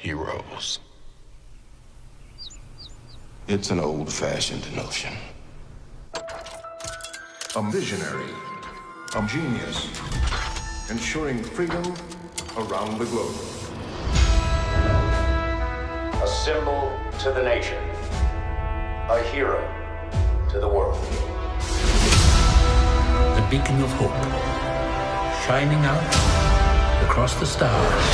heroes. It's an old-fashioned notion. A visionary, a genius, ensuring freedom around the globe. A symbol to the nation, a hero to the world. The beacon of hope, shining out across the stars.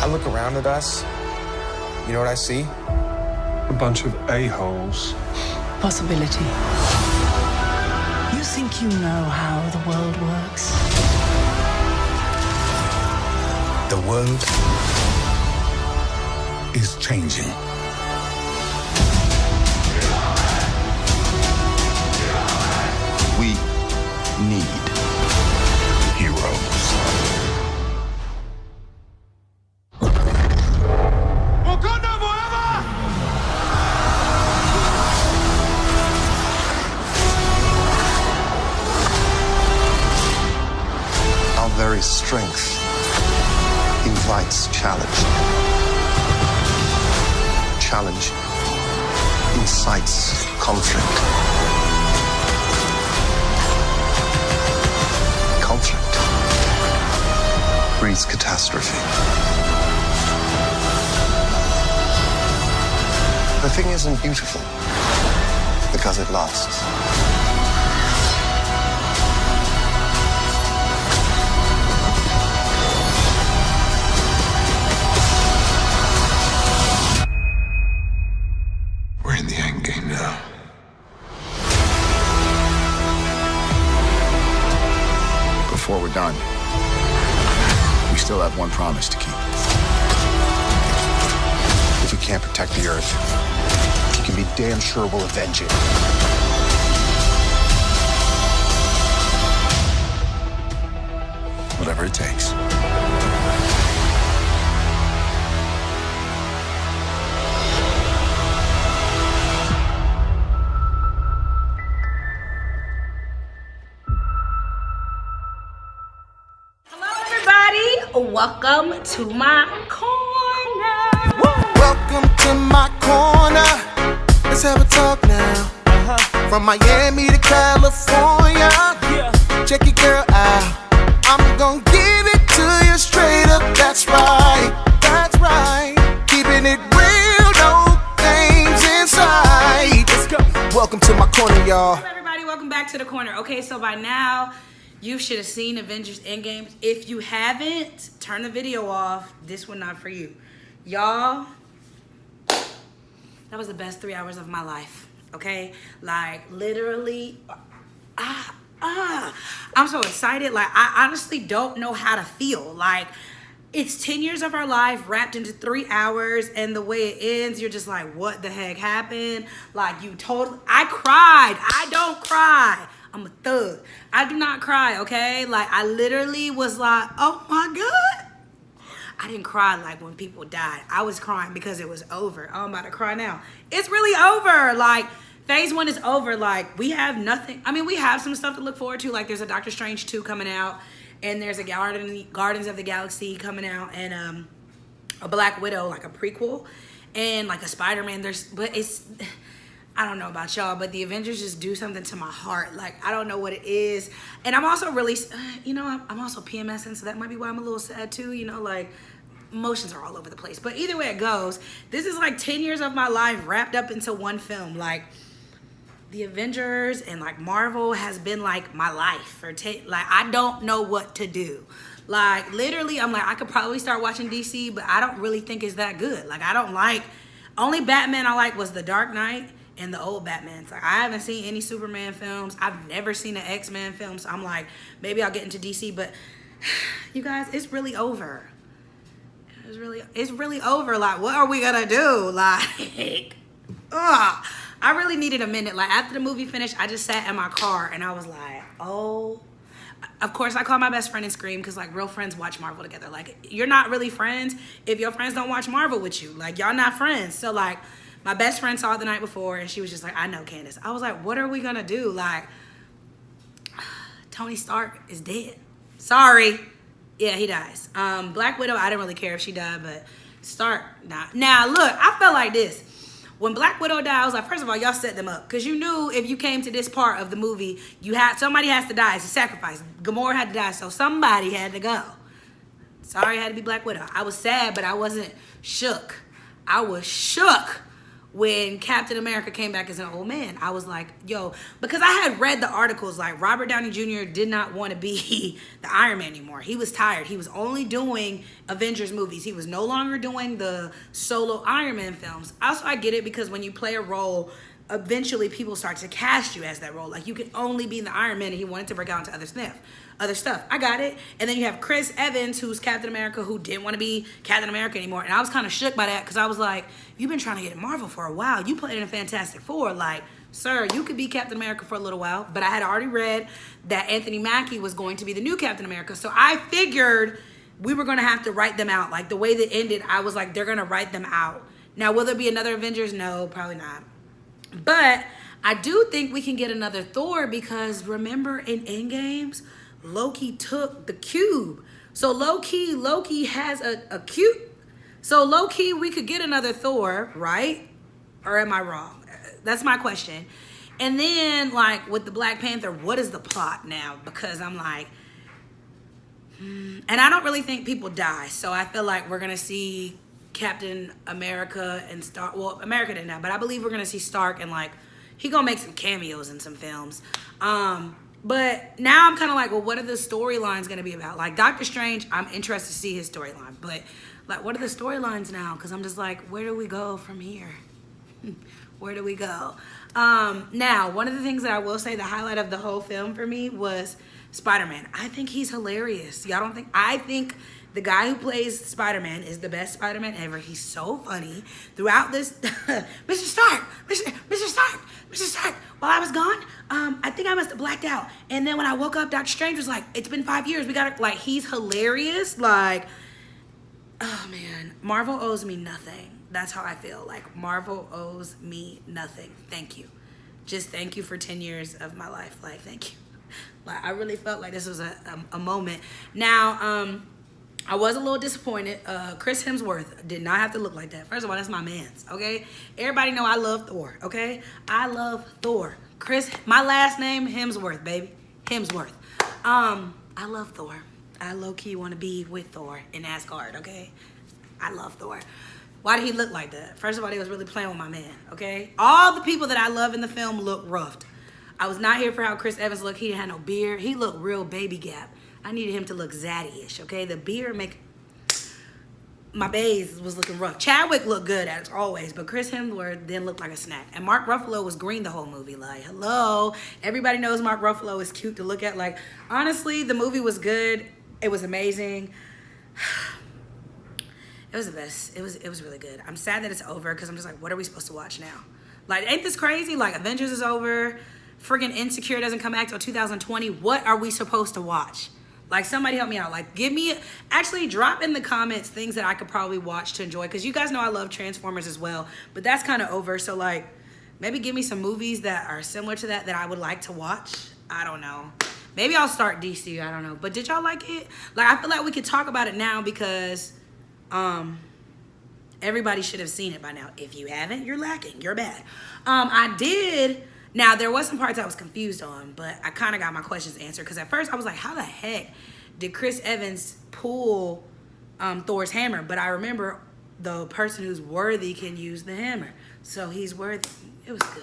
I look around at us, you know what I see? A bunch of a-holes. Possibility. You think you know how the world works? The world is changing. We need heroes. Our very strength invites challenge. Challenge incites conflict. Conflict breeds catastrophe. The thing isn't beautiful because it lasts. We're in the end game now. Before we're done, we still have one promise to keep. If you can't protect the Earth, you can be damn sure we'll avenge it. Whatever it takes. Welcome to my corner. Welcome to my corner. Let's have a talk now. From Miami to California. Check your girl out. I'm gonna give it to you straight up. That's right. That's right. Keeping it real, no games inside. Let's go. Welcome to my corner, y'all. Hello, everybody. Welcome back to the corner. Okay, so by now, you should have seen Avengers Endgame. If you haven't, turn the video off. This one not for you. Y'all, that was the best 3 hours of my life, okay? Like, literally, I'm so excited. Like, I honestly don't know how to feel. Like, it's 10 years of our life wrapped into 3 hours, and the way it ends, you're just like, what the heck happened? Like, I cried. I don't cry. I'm a thug. I do not cry, okay? Like, I literally was like, oh my God. I didn't cry like when people died. I was crying because it was over. Oh, I'm about to cry now. It's really over. Like, phase 1 is over. Like, we have nothing. I mean, we have some stuff to look forward to. Like, there's a Doctor Strange 2 coming out. And there's a Guardians of the Galaxy coming out. And a Black Widow, like a prequel. And like a Spider-Man. But it's... I don't know about y'all, but the Avengers just do something to my heart. Like, I don't know what it is. And I'm also really, you know, I'm also PMSing, so that might be why I'm a little sad too. You know, like, emotions are all over the place. But either way it goes, this is like 10 years of my life wrapped up into one film. Like, the Avengers and like Marvel has been like my life for like, I don't know what to do. Like, literally, I'm like, I could probably start watching DC, but I don't really think it's that good. Like, I don't like, only Batman I like was The Dark Knight and the old Batmans. Like, I haven't seen any Superman films. I've never seen an X-Men film. So I'm like, maybe I'll get into DC. But you guys, it's really over. It's really over. Like, what are we gonna do? Like, I really needed a minute. Like, after the movie finished, I just sat in my car and I was like, oh. Of course, I called my best friend and screamed because, like, real friends watch Marvel together. Like, you're not really friends if your friends don't watch Marvel with you. Like, y'all not friends. So, like, my best friend saw it the night before, and she was just like, I know, Candace. I was like, what are we going to do? Like, Tony Stark is dead. Sorry. Yeah, he dies. Black Widow, I didn't really care if she died, but Stark, nah. Now, look, I felt like this. When Black Widow died, I was like, first of all, y'all set them up. Because you knew if you came to this part of the movie, somebody has to die. It's a sacrifice. Gamora had to die, so somebody had to go. Sorry, it had to be Black Widow. I was sad, but I wasn't shook. I was shook when Captain America came back as an old man. I was like, yo, because I had read the articles, like Robert Downey Jr. did not want to be the Iron Man anymore. He was tired. He was only doing Avengers movies. He was no longer doing the solo Iron Man films. Also, I get it because when you play a role, eventually people start to cast you as that role. Like, you can only be the Iron Man, and he wanted to break out into other stuff. I got it. And then you have Chris Evans, who's Captain America, who didn't want to be Captain America anymore. And I was kind of shook by that because I was like, you've been trying to get in Marvel for a while. You played in Fantastic Four. Like, sir, you could be Captain America for a little while. But I had already read that Anthony Mackie was going to be the new Captain America. So I figured we were going to have to write them out. Like, the way that ended, I was like, they're going to write them out. Now, will there be another Avengers? No, probably not. But I do think we can get another Thor because remember in Endgames, Loki took the cube. So Loki has a cube. So low-key, we could get another Thor, right? Or am I wrong? That's my question. And then, like, with the Black Panther, what is the plot now? Because I'm like, and I don't really think people die. So I feel like we're going to see Captain America and Stark. Well, America didn't die, but I believe we're going to see Stark and, like, he going to make some cameos in some films. But now I'm kind of like, well, what are the storylines going to be about? Like, Doctor Strange, I'm interested to see his storyline. But, like, what are the storylines now? Because I'm just like, where do we go from here? Where do we go? Now, one of the things that I will say, the highlight of the whole film for me was Spider-Man. I think he's hilarious. Y'all don't think? I think the guy who plays Spider-Man is the best Spider-Man ever. He's so funny. Throughout this, Mr. Stark, Mr. Stark, while I was gone, I think I must have blacked out. And then when I woke up, Doctor Strange was like, it's been 5 years. We got to, like, he's hilarious. Like, oh, man. Marvel owes me nothing. That's how I feel. Like, Marvel owes me nothing. Thank you. Just thank you for 10 years of my life. Like, thank you. Like, I really felt like this was a moment. Now, I was a little disappointed. Chris Hemsworth did not have to look like that. First of all, that's my man's, okay? Everybody know I love Thor, okay? I love Thor. Chris, my last name, Hemsworth, baby. Hemsworth. I love Thor. I low-key want to be with Thor in Asgard, okay? I love Thor. Why did he look like that? First of all, they was really playing with my man, okay? All the people that I love in the film look roughed. I was not here for how Chris Evans looked. He didn't have no beard. He looked real baby gap. I needed him to look zaddy-ish, okay? The beard make... My bays was looking rough. Chadwick looked good, as always, but Chris Hemsworth didn't look like a snack. And Mark Ruffalo was green the whole movie. Like, hello? Everybody knows Mark Ruffalo is cute to look at. Like, honestly, the movie was good. It was amazing. It was the best. It was really good. I'm sad that it's over because I'm just like, what are we supposed to watch now? Like, ain't this crazy? Like, Avengers is over. Friggin' Insecure doesn't come back till 2020. What are we supposed to watch? Like, somebody help me out. Like, actually drop in the comments things that I could probably watch to enjoy. Because you guys know I love Transformers as well. But that's kind of over. So, like, maybe give me some movies that are similar to that I would like to watch. I don't know. Maybe I'll start DC. I don't know. But did y'all like it? Like, I feel like we could talk about it now because... everybody should have seen it by now. If you haven't, you're lacking. You're bad. I did. Now, there was some parts I was confused on, but I kind of got my questions answered. Because at first, I was like, how the heck did Chris Evans pull Thor's hammer? But I remember the person who's worthy can use the hammer. So he's worthy. It was good.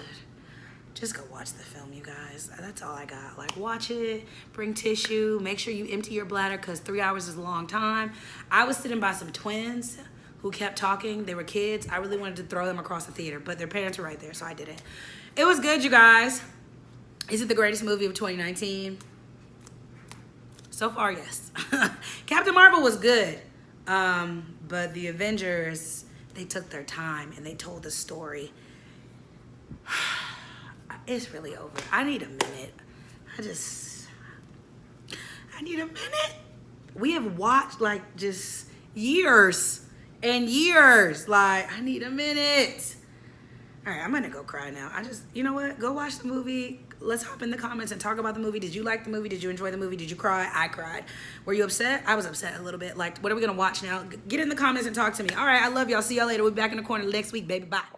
Just go watch the film, you guys. That's all I got. Like, watch it, bring tissue, make sure you empty your bladder because 3 hours is a long time. I was sitting by some twins who kept talking. They were kids. I really wanted to throw them across the theater, but their parents were right there, so I didn't. It was good, you guys. Is it the greatest movie of 2019? So far, yes. Captain Marvel was good, but the Avengers, they took their time and they told the story. It's really over. I need a minute. I need a minute. We have watched, like, just years and years. Like, I need a minute. All right, I'm gonna go cry now. You know what? Go watch the movie. let's hop in the comments and talk about the movie. Did you like the movie? Did you enjoy the movie? Did you cry? I cried. Were you upset? I was upset a little bit. Like, what are we gonna watch now? Get in the comments and talk to me. All right, I love y'all. See y'all later. We'll be back in the corner next week, baby. Bye.